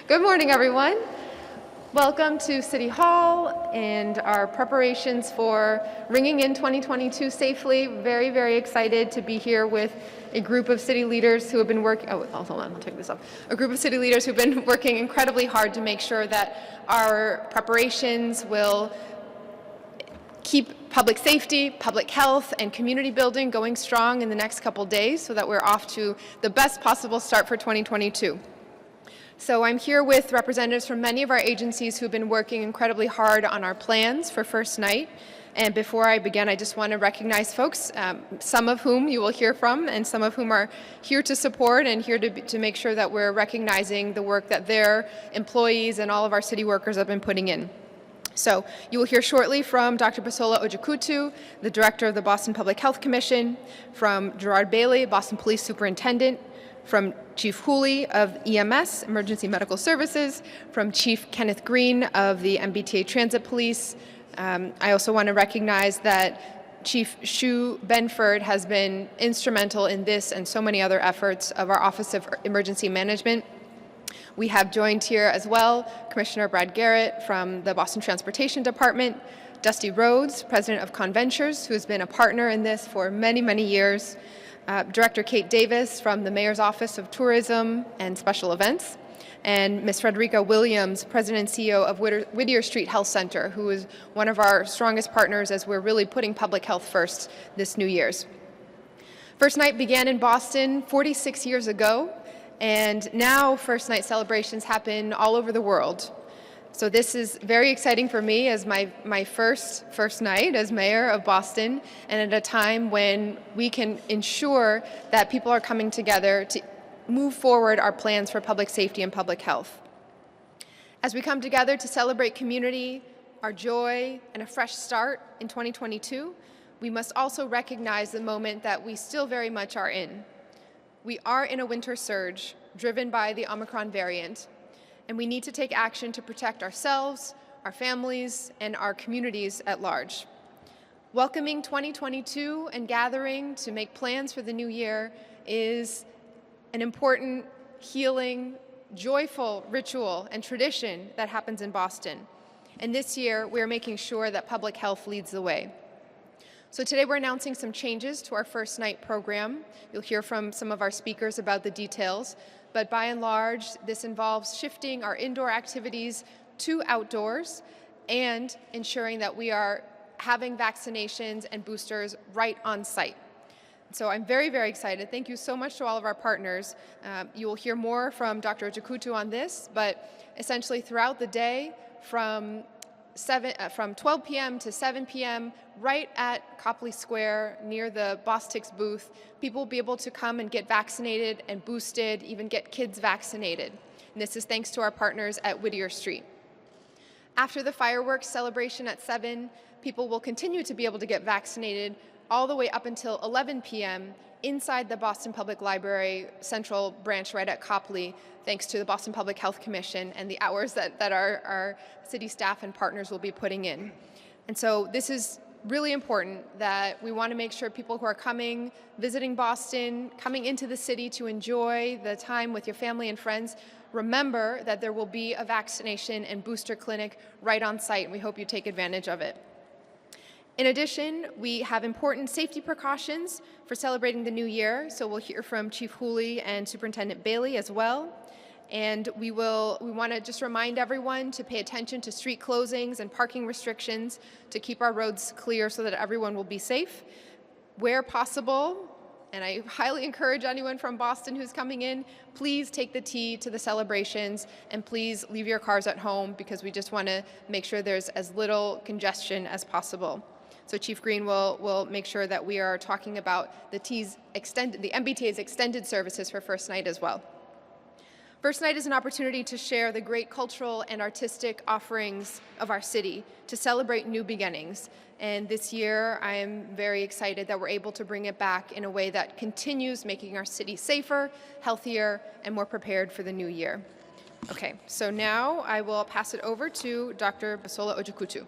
Good morning, everyone. Welcome to City Hall and our preparations for ringing in 2022 safely. Very, very excited to be here with a group of city leaders who have been working, hold on, I'll take this off. A group of city leaders who've been working incredibly hard to make sure that our preparations will keep public safety, public health, and community building going strong in the next couple days so that we're off to the best possible start for 2022. So I'm here with representatives from many of our agencies who've been working incredibly hard on our plans for first night. And before I begin, I just want to recognize folks, some of whom you will hear from and some of whom are here to support and here to make sure that we're recognizing the work that their employees and all of our city workers have been putting in. So you will hear shortly from Dr. Bisola Ojikutu, the director of the Boston Public Health Commission, from Gerard Bailey, Boston Police Superintendent, from Chief Hooley of EMS, Emergency Medical Services, from Chief Kenneth Green of the MBTA Transit Police. I also want to recognize that Chief Shu Benford has been instrumental in this and so many other efforts of our Office of Emergency Management. We have joined here as well Commissioner Brad Garrett from the Boston Transportation Department, Dusty Rhodes, President of Conventures, who has been a partner in this for many, many years, Director Kate Davis from the Mayor's Office of Tourism and Special Events, and Ms. Frederica Williams, President and CEO of Whittier Street Health Center, who is one of our strongest partners as we're really putting public health first this New Year's. First Night began in Boston 46 years ago, and now First Night celebrations happen all over the world. So this is very exciting for me as my first night as mayor of Boston, and at a time when we can ensure that people are coming together to move forward our plans for public safety and public health. As we come together to celebrate community, our joy, and a fresh start in 2022, we must also recognize the moment that we still very much are in. We are in a winter surge driven by the Omicron variant, and we need to take action to protect ourselves, our families, and our communities at large. Welcoming 2022 and gathering to make plans for the new year is an important, healing, joyful ritual and tradition that happens in Boston. And this year, we're making sure that public health leads the way. So today we're announcing some changes to our First Night program. You'll hear from some of our speakers about the details, but by and large, this involves shifting our indoor activities to outdoors and ensuring that we are having vaccinations and boosters right on site. So I'm very, very excited. Thank you so much to all of our partners. You will hear more from Dr. Ojikutu on this, but essentially throughout the day from 12 p.m. to 7 p.m. right at Copley Square near the Bostix booth, people will be able to come and get vaccinated and boosted, even get kids vaccinated. And this is thanks to our partners at Whittier Street. After the fireworks celebration at 7, people will continue to be able to get vaccinated all the way up until 11 p.m. inside the Boston Public Library Central Branch right at Copley, thanks to the Boston Public Health Commission and the hours that our city staff and partners will be putting in. And so this is really important that we want to make sure people who are coming, visiting Boston, coming into the city to enjoy the time with your family and friends, remember that there will be a vaccination and booster clinic right on site, and we hope you take advantage of it. In addition, we have important safety precautions for celebrating the new year, so we'll hear from Chief Hooley and Superintendent Bailey as well. And we want to just remind everyone to pay attention to street closings and parking restrictions to keep our roads clear so that everyone will be safe. Where possible, and I highly encourage anyone from Boston who's coming in, please take the T to the celebrations and please leave your cars at home because we just want to make sure there's as little congestion as possible. So Chief Green will make sure that we are talking about the MBTA's extended services for First Night as well. First Night is an opportunity to share the great cultural and artistic offerings of our city to celebrate new beginnings. And this year, I am very excited that we're able to bring it back in a way that continues making our city safer, healthier, and more prepared for the new year. Okay, so now I will pass it over to Dr. Bisola Ojikutu.